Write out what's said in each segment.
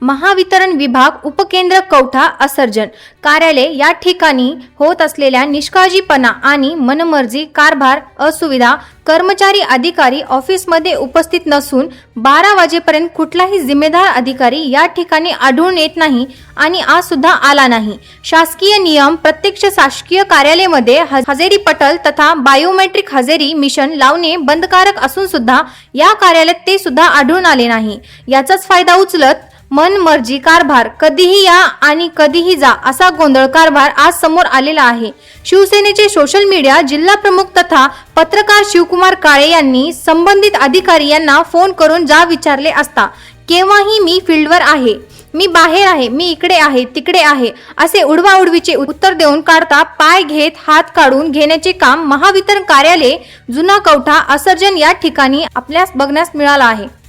महावितरण विभाग उपकेंद्र कवठा असर्जन कार्यालय या ठिकाणी होत असलेल्या निष्काळजीपणा आणि मनमर्जी कारभार, असुविधा, कर्मचारी अधिकारी ऑफिसमध्ये उपस्थित नसून 12 वाजेपर्यंत कुठलाही जिम्मेदार अधिकारी या ठिकाणी आढळून येत नाही आणि आज सुद्धा आला नाही। शासकीय नियम प्रत्यक्ष शासकीय कार्यालयामध्ये हजेरी पटल तथा बायोमेट्रिक हजेरी मिशन लावणे बंधकारक असून सुद्धा या कार्यालयात ते सुद्धा आढळून आले नाही। याचाच फायदा उचलत मनमर्जी कारभार, कधीही या आणि कधीही जा असा गोंधळ कारभार आज समोर आलेला आहे। शिवसेनेचे सोशल मीडिया जिल्हा प्रमुख तथा पत्रकार शिवकुमार काळे यांनी संबंधित अधिकारी यांना फोन करून जा विचारले असता केव्हाही मी फील्डवर आहे, मी बाहेर आहे, मी इकडे आहे, तिकडे आहे असे उडवाउडवीचे उत्तर देऊन काढता पाय घेत हात काढून घेण्याचे काम महावितरण कार्यालय जुना कवठा असर्जन या ठिकाणी आपल्यास बघण्यास मिळाला आहे।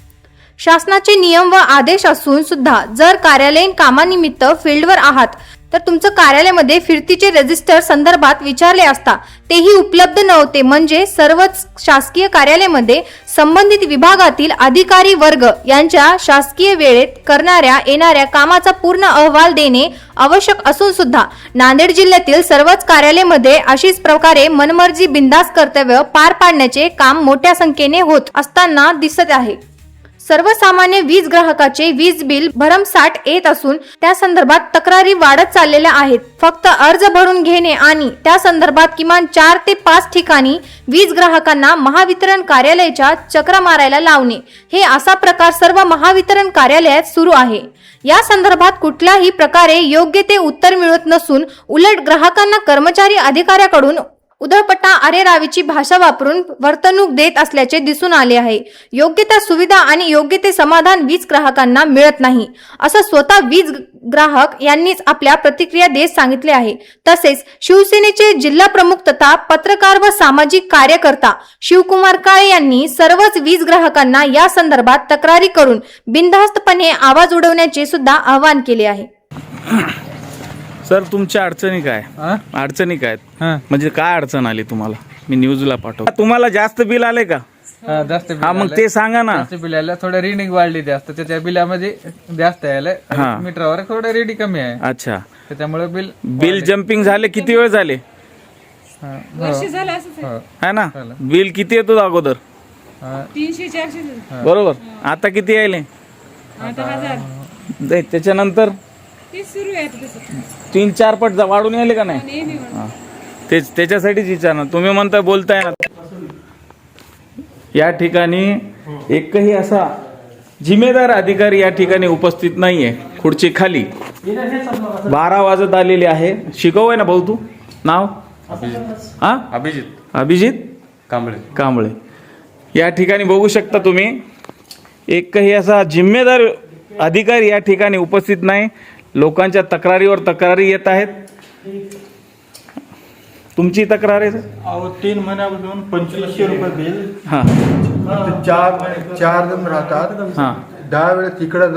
शासनाचे नियम व आदेश असून सुद्धा जर कार्यालयीन कामानिमित्त फील्डवर आहात तर तुमचं कार्यालयामध्ये फिरतीचे रजिस्टर संदर्भात विचारले असता तेही उपलब्ध नव्हते। म्हणजे सर्वच शासकीय कार्यालयामध्ये संबंधित विभागातील अधिकारी वर्ग यांच्या शासकीय वेळेत करणाऱ्या येणाऱ्या कामाचा पूर्ण अहवाल देणे आवश्यक असून सुद्धा नांदेड जिल्ह्यातील सर्वच कार्यालयामध्ये अशीच प्रकारे मनमर्जी बिनधास्त कर्तव्य पार पाडण्याचे काम मोठ्या संख्येने होत असताना दिसत आहे। सर्वसामान्य वीज ग्राहकाचे वीज बिल भरमसाठ येत असून त्या संदर्भात तक्रारी वाढत चाललेल्या आहेत। फक्त अर्ज भरून घेणे आणि त्या संदर्भात किमान 4 ते 5 ठिकाणी वीज ग्राहकांना महावितरण कार्यालयाच्या चक्रा मारायला लावणे हे असा प्रकार सर्व महावितरण कार्यालयात सुरू आहे। या संदर्भात कुठल्याही प्रकारे योग्य ते उत्तर मिळत नसून उलट ग्राहकांना कर्मचारी अधिकाऱ्याकडून उधळपट्टा अरेरावीची भाषा वापरून वर्तणूक देत असल्याचे दिसून आले आहे। योग्य त्या सुविधा आणि योग्य ते समाधान वीज ग्राहकांना मिळत नाही असं स्वतः वीज ग्राहक यांनीच आपल्या प्रतिक्रिया देत सांगितले आहे। तसेच शिवसेनेचे जिल्हा प्रमुख तथा पत्रकार व सामाजिक कार्यकर्ता शिवकुमार काळे यांनी सर्वच वीज ग्राहकांना या संदर्भात तक्रारी करून बिनधास्तपणे आवाज उडवण्याचे सुद्धा आवाहन केले आहे। सर तुमच्या अडचणी काय? अडचणी काय म्हणजे काय अडचण आली तुम्हाला? मी न्यूजला पाठव। तुम्हाला जास्त बिल आले का? जास्त बिल मग ते सांगा ना। जास्त बिल आलं, थोडं रीडिंग वाढली जास्त, त्याच्या बिलामध्ये जास्त आलं, मीटरवर थोडं रीडिंग कमी आहे। अच्छा, त्याच्यामुळे बिल जम्पिंग झाले? किती वेळ झाले? है ना? बिल किती येतो अगोदर? 300-400 बरोबर। आता किती यायले? त्याच्यानंतर 3-4 पट वाढून यायले का नाही? तेच त्याच्यासाठीच विचारणार। तुम्ही म्हणता बोलताय ना, या ठिकाणी एकही असा जिम्मेदार अधिकारी या ठिकाणी उपस्थित नाहीये। खुर्ची खाली 12 वाजत आलेले आहे। शिकवय ना भाऊ, तू नाव? अभिजित कांबळे। या ठिकाणी बघू शकता तुम्ही, एकही असा जिम्मेदार अधिकारी या ठिकाणी उपस्थित नाही। लोकांच्या तक्रारीवर तक्रारी येत आहेत। तुमची तक्रार आहे? 3 महिन्यापासून 2500 रुपये बिल। हा, चार जण राहतात। 10 वेळेस तिकडे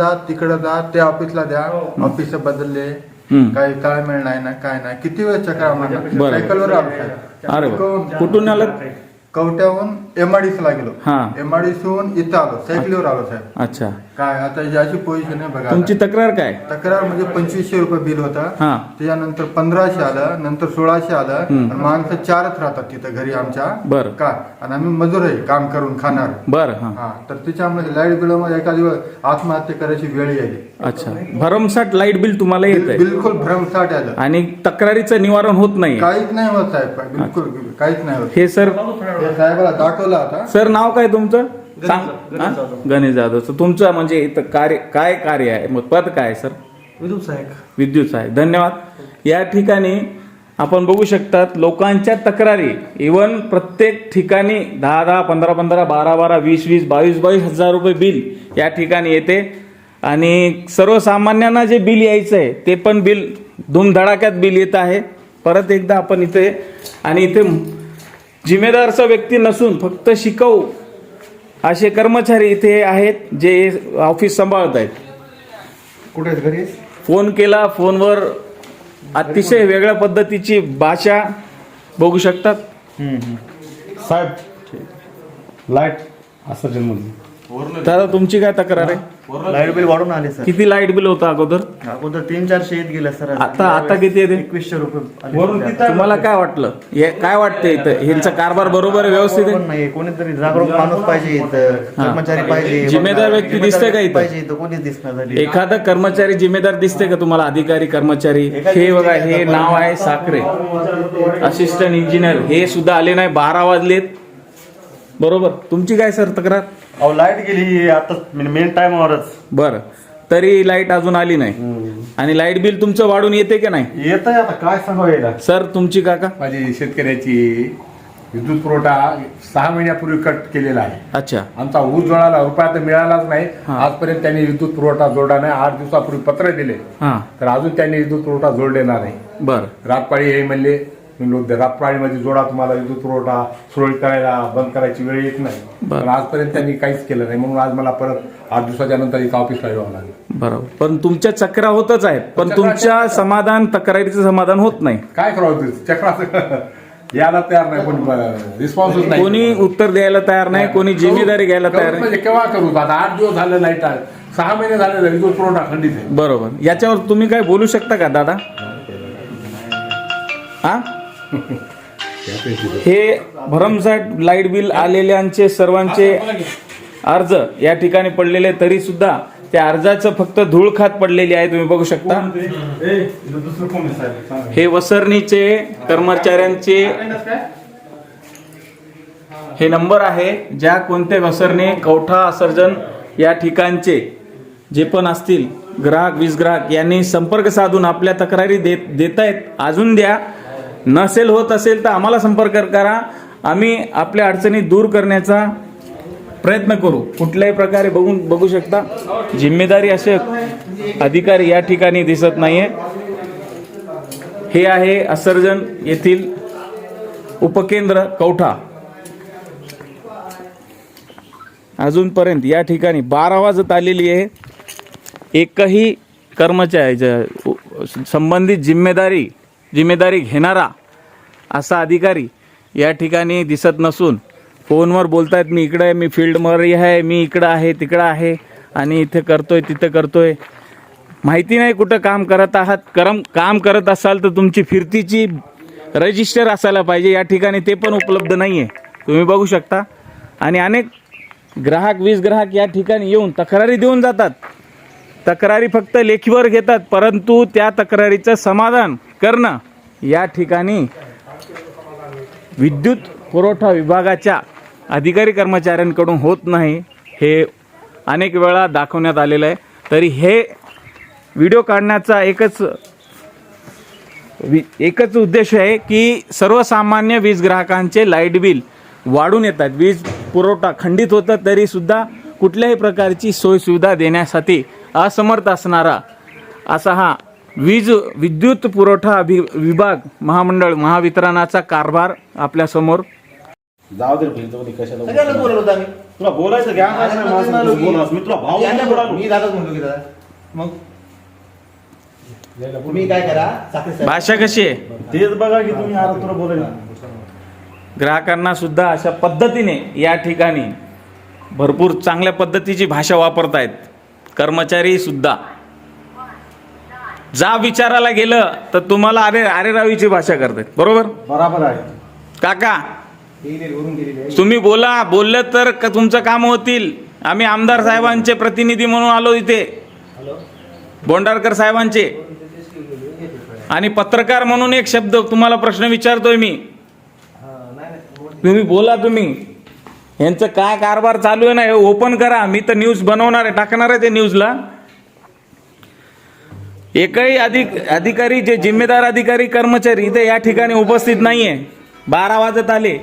जा, ते ऑफिसला द्या, ऑफिस बदलले, काही ताळमेळ नाही ना, काय नाही। किती वेळ चक्रा मारला, सायकलवर आलो। अरे कुठून आलं? कवट्याहून एमआयडीसी ला गेलो, एमआयडीसीहून इथं आलो, सायकलीवर आलो साहेब। अच्छा, काय आता याची पोझिशन आहे बघा। तुमची तक्रार काय? तक्रार म्हणजे 2500 रुपये बिल होता, त्याच्यानंतर 1500 आलं, नंतर 1600 आलं। माणसं 4च राहतात तिथं घरी आमच्या। बरं काय, आणि आम्ही मजूर आहे, काम करून खाणार। बरं, तर त्याच्यामुळे लाईट बिल मध्ये एका दिवस आत्महत्या करायची वेळ येईल। अच्छा, भरमसाठ लाईट बिल तुम्हाला येत आहे? बिलकुल भरमसाठ आलं आणि तक्रारीचं निवारण होत नाही? काहीच नाही होत साहेब, बिलकुल काहीच नाही होत। हे सर साहेबाला दाखवलं आता। सर नाव काय तुमचं? गणेश जाधव। तुमचं म्हणजे इथं काय कार्य आहे? मग पद काय सर? विद्युत सहाय्यक। धन्यवाद। या ठिकाणी आपण बघू शकतात लोकांच्या तक्रारी, इव्हन प्रत्येक ठिकाणी 10-10, 15-15, 12-12, 20-20, 22-22 हजार रुपये बिल या ठिकाणी येते। आणि सर्वसामान्यांना जे बिल यायचं आहे ते पण बिल धूमधडाक्यात बिल येत आहे। परत एकदा आपण इथे, आणि इथे जिम्मेदारचा व्यक्ती नसून फक्त शिकवू असे कर्मचारी इथे आहेत जे ऑफिस सांभाळत आहेत। कुठे घरी फोन केला, फोनवर अतिशय वेगळ्या पद्धतीची भाषा बघू शकतात। साहेब लाईट असर्जन मध्ये दादा तुमची काय तक्रार आहे? लाईट बिल वाढून आले सर. किती लाईट बिल होतं अगोदर? अगोदर 300-400 येत गेलं सर. आता किती येते? 2100 रुपये. तुम्हाला काय वाटलं? काय वाटतं इथं ह्यांचा कारभार बरोबर आहे, व्यवस्थित आहे? नाही, कोणीतरी जागरूक माणूस पाहिजे इथं, कर्मचारी पाहिजे, जिम्मेदार व्यक्ती दिसते का इथं? पाहिजे इथं, कोणीच दिसणार झाली. एखादा कर्मचारी जिम्मेदार दिसते का तुम्हाला? अधिकारी कर्मचारी हे बघा, हे नाव आहे साखरे, असिस्टंट इंजिनियर, हे सुद्धा आले नाही. 12 वाजलेत बरोबर. तुमची काय सर तक्रार? अहो लाईट गेली आता मेन टाइमवरच. बरं, तरी लाईट अजून आली नाही. आणि लाईट बिल तुमचं वाढून येते का नाही? येत आहे, आता काय सांगावं यायला. सर तुमची काका? माझी शेतकऱ्याची विद्युत पुरवठा 6 महिन्यापूर्वी कट केलेला आहे. अच्छा. आमचा ऊस जोडायला रुपया तर मिळालाच नाही आजपर्यंत. त्यांनी विद्युत पुरवठा जोडला नाही. 8 दिवसापूर्वी पत्र दिले, तर अजून त्यांनी विद्युत पुरवठा जोडलेला नाही. बरं. रातपाळी हे म्हणले रातपाळीमध्ये जोडा, तुम्हाला विद्युत पुरवठा सुरळीत करायला बंद करायची वेळ येत नाही. पण आजपर्यंत त्यांनी काहीच केलं नाही. म्हणून आज मला परत 8 दिवसाच्या नंतर इथं ऑफिसला यावं लागलं. बरोबर. पण तुमच्या चक्रा होतच आहेत, पण तुमच्या समाधान तक्रारीचं समाधान होत नाही. काय करावं? चक्राचं यायला तयार नाही, कोणी रिस्पॉन्सच नाही, कोणी उत्तर द्यायला तयार नाही, कोणी जिम्मेदारी घ्यायला तयार नाही. म्हणजे केव्हा करू? आता 8 दिवस झाले लाईट आहे, 6 महिने झाले विद्युत पुरवठा खंडित आहे. बरोबर. याच्यावर तुम्ही काय बोलू शकता का दादा? हा, हे भरमसाठ लाईट बिल आलेल्यांचे सर्वांचे अर्ज या ठिकाणी पडलेले, तरी सुद्धा त्या अर्जाचं फक्त धूळ खात पडलेली आहे. तुम्ही बघू शकता. हे वसरणीचे कर्मचाऱ्यांचे हे नंबर आहे. ज्या कोणते वसरणे, कवठा, असर्जन या ठिकाणचे जे पण असतील ग्राहक, वीज ग्राहक यांनी संपर्क साधून आपल्या तक्रारी देत आहेत. अजून द्या. नसेल होत असेल तर आम्हाला संपर्क करा. आम्ही आपल्या अडचणी दूर करण्याचा प्रयत्न करू. कुठल्याही प्रकारे बघू शकता जिम्मेदारी असे अधिकारी या ठिकाणी दिसत नाहीये. हे आहे असर्जन येथील उपकेंद्र कवठा. अजूनपर्यंत या ठिकाणी 12 वाजत आलेली आहे. एकही कर्मचारी संबंधित जिम्मेदारी घेणारा असा अधिकारी या ठिकाणी दिसत नसून फोनवर बोलतायत, मी इकडे आहे, मी फील्डमध्ये आहे, मी इकडं आहे, तिकडं आहे, आणि इथे करतोय, तिथे करतोय. माहिती नाही कुठं काम करत आहात. काम करत असाल तर तुमची फिरतीची रजिस्टर असायला पाहिजे. या ठिकाणी ते पण उपलब्ध नाही आहे. तुम्ही बघू शकता. आणि अनेक ग्राहक, वीज ग्राहक या ठिकाणी येऊन तक्रारी देऊन जातात. तक्रारी फक्त लेखीवर घेतात, परंतु त्या तक्रारीचं समाधान करणं या ठिकाणी विद्युत पुरवठा विभागाच्या अधिकारी कर्मचाऱ्यांकडून होत नाही. हे अनेक वेळा दाखवण्यात आलेलं आहे. तरी हे व्हिडिओ काढण्याचा एकच उद्देश आहे की सर्वसामान्य वीज ग्राहकांचे लाईट बिल वाढून येतात. वीज पुरवठा खंडित होता तरी सुद्धा कुठल्याही प्रकारची सोयीसुविधा देण्यासाठी असमर्थ असणारा असा हा विद्युत पुरवठा विभाग महामंडळ महावितरणाचा कारभार आपल्या समोर. जाऊ दे कशाला सगळ्यांना बोलवलं होतं आम्ही. तुला बोलायचं घ्या मी तुला भाऊ मी दादाच म्हणतो की दादा मग तुम्ही काय करा. भाषा कशी आहे तेच बघा की तुम्ही आता तुला बोलायला ग्राहकांना सुद्धा अशा पद्धतीने या ठिकाणी भरपूर चांगल्या पद्धतीची भाषा वापरतायत कर्मचारी सुद्धा. जा विचारायला गेलं तर तुम्हाला अरे रावीची भाषा करतात. बरोबर आहे काका? तुम्ही बोललं तर तुमचं काम होतील. आम्ही आमदार साहेबांचे प्रतिनिधी म्हणून आलो इथे, बोंडारकर साहेबांचे, आणि पत्रकार म्हणून एक शब्द तुम्हाला प्रश्न विचारतोय मी. तुम्ही बोला. तुम्ही यांचं काय कारभार चालू आहे ना हे ओपन करा. मी तर न्यूज बनवणार आहे, टाकणार आहे ते न्यूजला. एकही अधिकारी जे जिम्मेदार अधिकारी कर्मचारी इथे या ठिकाणी उपस्थित नाहीये. 12 वाजत आले.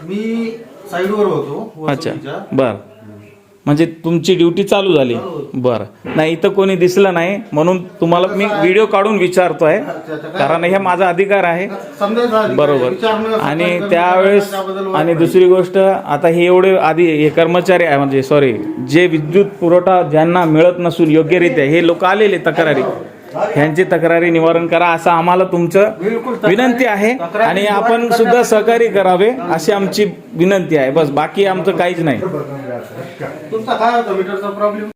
मी साईडवर होतो. अच्छा, बर. म्हणजे तुमची ड्युटी चालू झाली. बरं. नाही, इथं कोणी दिसलं नाही म्हणून तुम्हाला मी व्हिडिओ काढून विचारतोय, कारण हे माझा अधिकार आहे. बरोबर. आणि त्यावेळेस आणि दुसरी गोष्ट, आता हे एवढे हे कर्मचारी आहे, म्हणजे सॉरी, जे विद्युत पुरवठा ज्यांना मिळत नसून योग्यरित्या हे लोक आलेले तक्रारी, ह्यांची तक्रारी निवारण करा असं आम्हाला तुमचं विनंती आहे आणि आपण सुद्धा सहकार्य करावे अशी आमची विनंती आहे. बस बाकी आमचं काहीच नाही. तुमचा काय होता मीटरचा प्रॉब्लेम?